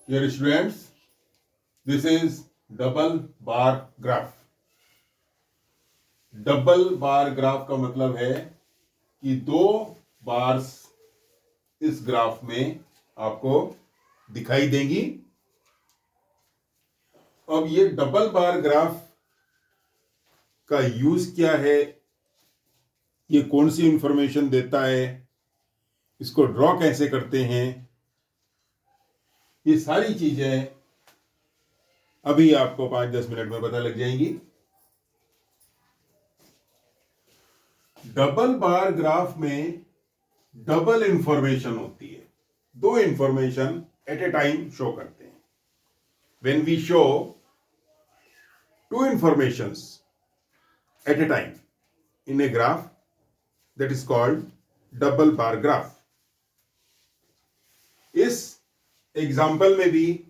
Dear students, this is double bar graph. Double bar graph का मतलब है कि दो बार्स इस ग्राफ में आपको दिखाई देंगी। अब ये डबल बार ग्राफ का यूज क्या है, ये कौन सी इंफॉर्मेशन देता है, इसको ड्रॉ कैसे करते हैं, ये सारी चीजें अभी आपको 5-10 मिनट में पता लग जाएंगी। डबल बार ग्राफ में डबल इंफॉर्मेशन होती है, दो information at a time show करते हैं। When we show two informations at a time in a graph, that is called double bar graph. इस एग्जाम्पल में भी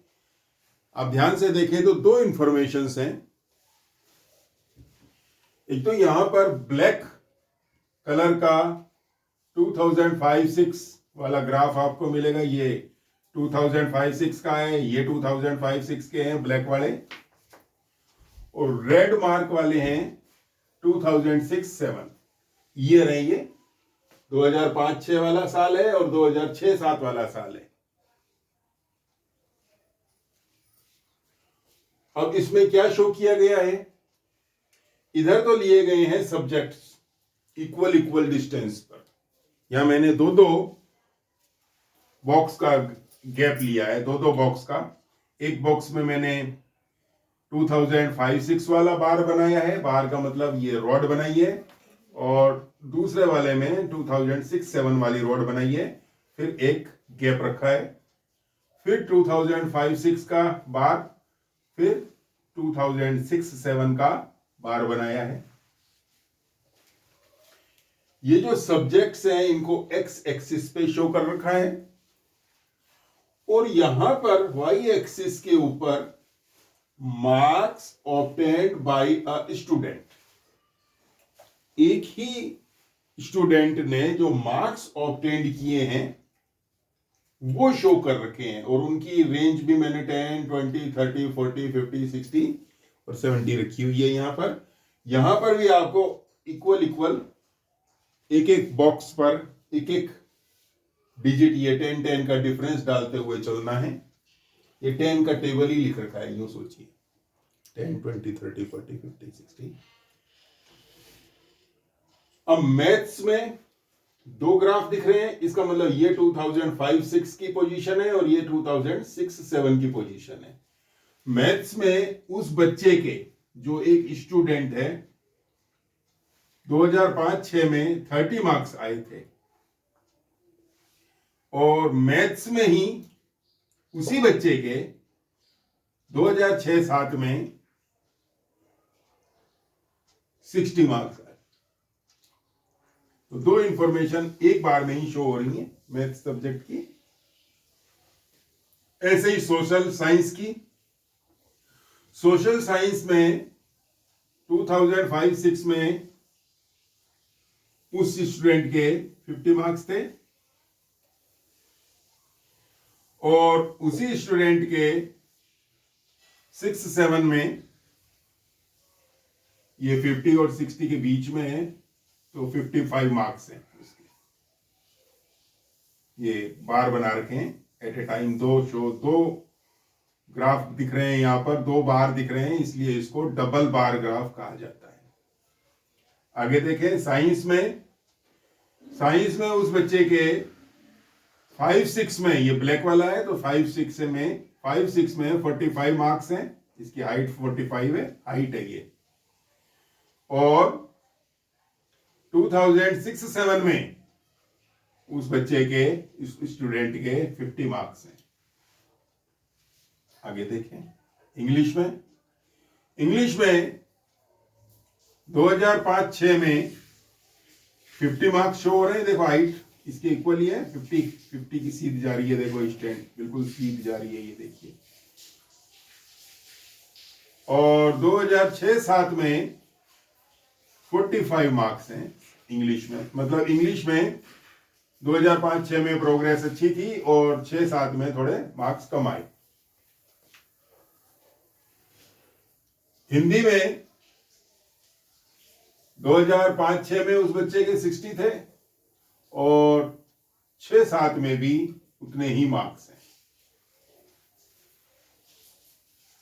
आप ध्यान से देखें तो दो इंफॉर्मेशंस हैं। एक तो यहां पर ब्लैक कलर का 2005-06 वाला ग्राफ आपको मिलेगा, ये 2005-06 का है, ये 2005-06 के हैं ब्लैक वाले, और रेड मार्क वाले हैं 2006-07 ईयर है। ये 2005-06 वाला साल है और 2006-07 वाला साल है। अब इसमें क्या शो किया गया है, इधर तो लिए गए हैं सब्जेक्ट्स इक्वल इक्वल डिस्टेंस पर। यहां मैंने दो बॉक्स का गैप लिया है, दो बॉक्स का। एक बॉक्स में मैंने 2005-06 वाला बार बनाया है, बार का मतलब ये रॉड बनाई है, और दूसरे वाले में 2006-07 वाली रॉड बनाई है। फिर एक गैप रखा है, फिर 2005-06 का बार, फिर 2006-07 का बार बनाया है। ये जो सब्जेक्ट्स हैं इनको एक्स एक्सिस पे शो कर रखा है, और यहां पर वाई एक्सिस के ऊपर marks obtained by a student. एक ही स्टूडेंट ने जो मार्क्स ऑब्टेन्ड किए हैं वो शो कर रखे हैं, और उनकी रेंज भी मैंने 10, 20, 30, 40, 50, 60 और 70 रखी हुई है। यहां पर भी आपको इक्वल इक्वल एक एक बॉक्स पर एक एक डिजिट, ये 10 का डिफरेंस डालते हुए चलना है। ये 10 का टेबल ही लिख रखा है, यूं सोचिए 10, 20, 30, 40, 50, 60। अब मैथ्स में दो ग्राफ दिख रहे हैं, इसका मतलब ये 2005-06 की पोजीशन है और ये 2006-07 की पोजीशन है। मैथ्स में उस बच्चे के जो एक स्टूडेंट है 2005-06 में 30 मार्क्स आए थे, और मैथ्स में ही उसी बच्चे के 2006-07 में 60 मार्क्स आए। तो दो इंफॉर्मेशन एक बार में ही शो हो रही है मैथ्स सब्जेक्ट की। ऐसे ही सोशल साइंस की, सोशल साइंस में 2005-06 में उस स्टूडेंट के 50 मार्क्स थे, और उसी स्टूडेंट के 6-7 में ये 50 और 60 के बीच में है, तो 55 मार्क्स हैं उसके। ये बार बना रखे हैं एट ए टाइम, दो ग्राफ दिख रहे हैं, यहां पर दो बार दिख रहे हैं, इसलिए इसको डबल बार ग्राफ कहा जाता है। आगे देखें, साइंस में उस बच्चे के 5-6 में, ये ब्लैक वाला है तो 5-6 में 45 मार्क्स हैं, इसकी हाइट 45 है, हाइट है ये, और 2006-07 में उस बच्चे के, इस स्टूडेंट के 50 मार्क्स हैं। आगे देखें, इंग्लिश में 2005-06 में 50 मार्क्स शो हो रहे हैं। देखो हाइट इसके इक्वल ही है, 50 की सीध जा रही है, देखो स्टैंड बिल्कुल सीध जा रही है, ये देखिए। और 2006-07 में 45 मार्क्स हैं इंग्लिश में। मतलब इंग्लिश में 2005-06 में प्रोग्रेस अच्छी थी और 6-7 में थोड़े मार्क्स कम आए। हिंदी में 2005-06 में उस बच्चे के 60 थे और 6-7 में भी उतने ही मार्क्स हैं।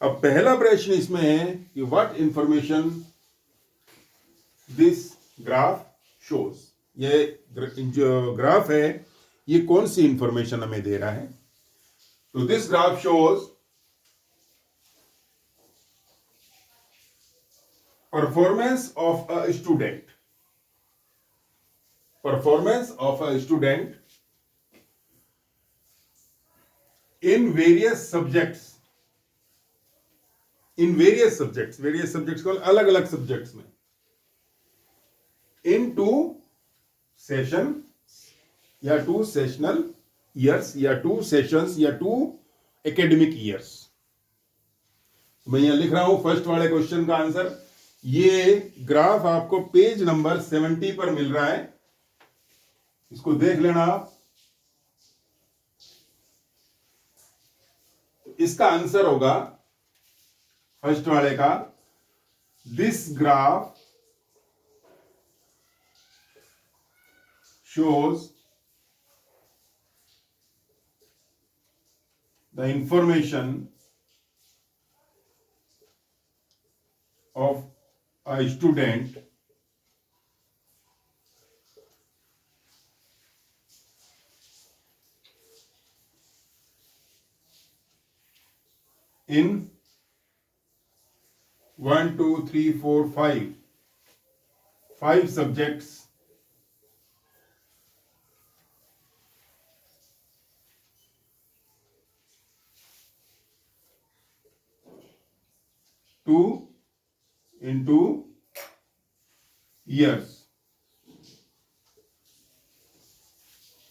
अब पहला प्रश्न इसमें है कि what information this graph shows. ये जो ग्राफ है ये कौन सी इंफॉर्मेशन हमें दे रहा है? तो this graph shows performance of a student in various subjects को अलग अलग सब्जेक्ट्स में in 2 सेशन या 2 सेशनल ईयर्स या 2 सेशंस या 2 एकेडमिक ईयर्स। मैं यहां लिख रहा हूं फर्स्ट वाले क्वेश्चन का आंसर। ये ग्राफ आपको पेज नंबर 70 पर मिल रहा है, इसको देख लेना आप। इसका आंसर होगा फर्स्ट वाले का, this graph shows the information of a student in 1 2 3 4 5 subjects into years.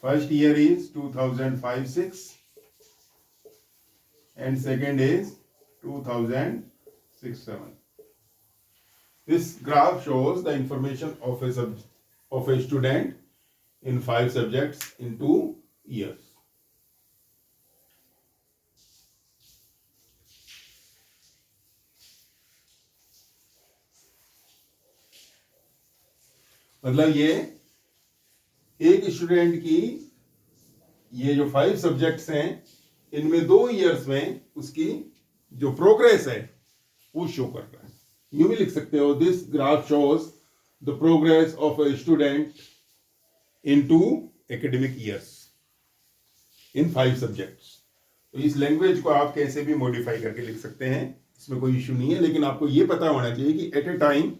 First year is 2005-06 and second is 2006-07. This graph shows the information of a student in 5 subjects in 2 years. मतलब ये एक student की ये जो 5 subjects हैं इनमें 2 years में उसकी जो प्रोग्रेस है वो शो कर रहा है। यूं भी लिख सकते हो, this graph shows the progress of a student in 2 academic years in 5 subjects. तो इस लैंग्वेज को आप कैसे भी मॉडिफाई करके लिख सकते हैं, इसमें कोई इश्यू नहीं है, लेकिन आपको ये पता होना चाहिए कि एट ए टाइम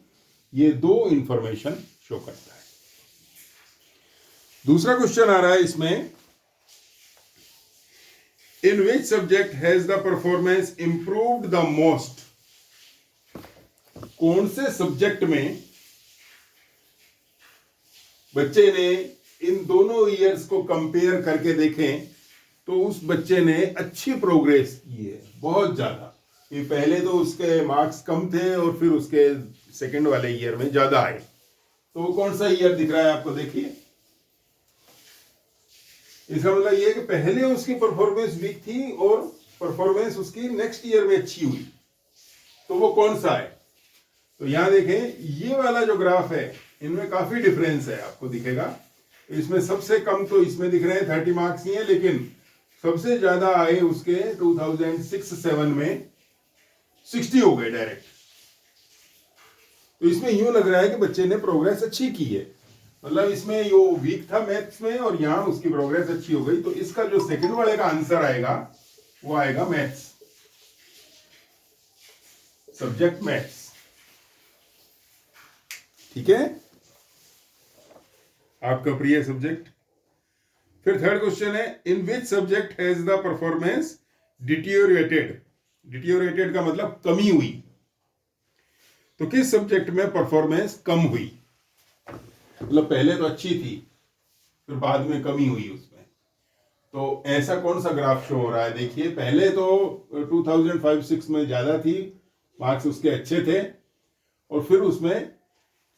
ये 2 इंफॉर्मेशन शो करता है। दूसरा क्वेश्चन आ रहा है इसमें, in which subject has the performance improved the most. कौन से सब्जेक्ट में बच्चे ने इन दोनों ईयर्स को कंपेयर करके देखें तो उस बच्चे ने अच्छी प्रोग्रेस की है, बहुत ज्यादा। ये पहले तो उसके मार्क्स कम थे और फिर उसके सेकंड वाले ईयर में ज्यादा आए। तो वो कौन सा ईयर दिख रहा है आपको, देखिए। इसका मतलब ये कि पहले उसकी परफॉर्मेंस वीक थी और परफॉर्मेंस उसकी नेक्स्ट ईयर में अच्छी हुई। तो वो कौन सा है? तो यहां देखें, ये वाला जो ग्राफ है इनमें काफी डिफरेंस है, आपको दिखेगा। इसमें सबसे कम तो इसमें दिख रहे हैं 30 मार्क्स ही है, लेकिन सबसे ज्यादा आए उसके 2006-07 में 60 हो गए डायरेक्ट। तो इसमें यूं लग रहा है कि बच्चे ने प्रोग्रेस अच्छी की है, मतलब इसमें यो वीक था मैथ्स में और यहां उसकी प्रोग्रेस अच्छी हो गई। तो इसका जो सेकंड वाले का आंसर आएगा वो आएगा मैथ्स, सब्जेक्ट मैथ्स। ठीक है, आपका प्रिय सब्जेक्ट। फिर थर्ड क्वेश्चन है, in which subject has the performance deteriorated. Deteriorated का मतलब कमी हुई। तो किस सब्जेक्ट में परफॉर्मेंस कम हुई? मतलब पहले तो अच्छी थी फिर बाद में कमी हुई उसमें। तो ऐसा कौन सा ग्राफ शो हो रहा है? देखिए, पहले तो 2005-06 में ज्यादा थी, मार्क्स उसके अच्छे थे, और फिर उसमें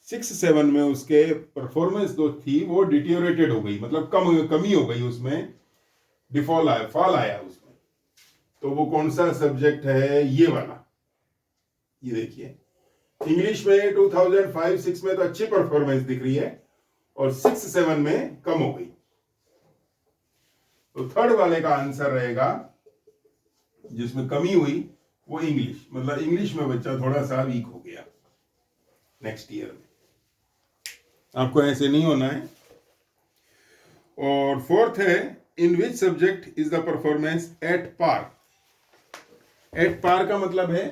6-7 में उसके परफॉर्मेंस जो थी वो डिटियोरेटेड हो गई, मतलब कमी हो गई, उसमें डिफॉल आया, फॉल आया उसमें। तो वो कौन सा सब्जेक्ट है? ये वाला, ये देखिए इंग्लिश में 2005-06 में तो अच्छी परफॉर्मेंस दिख रही है और 6-7 में कम हो गई। तो थर्ड वाले का आंसर रहेगा जिसमें कमी हुई वो इंग्लिश, मतलब इंग्लिश में बच्चा थोड़ा सा वीक हो गया नेक्स्ट ईयर में। आपको ऐसे नहीं होना है। और फोर्थ है in which subject is the performance at par. At par का मतलब है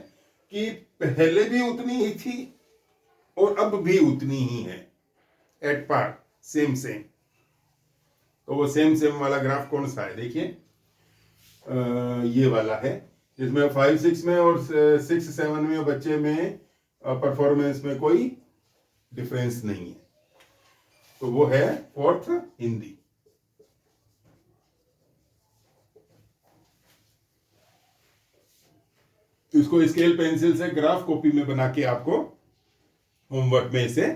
कि पहले भी उतनी ही थी और अब भी उतनी ही है। At par, same same. तो वो सेम सेम वाला ग्राफ कौन सा है? देखिए ये वाला है जिसमें 5-6 में और 6-7 में बच्चे में परफॉर्मेंस में कोई डिफरेंस नहीं है। तो वो है फोर्थ हिंदी। तो इसको स्केल पेंसिल से ग्राफ कॉपी में बना के आपको होमवर्क में इसे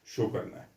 शो करना है।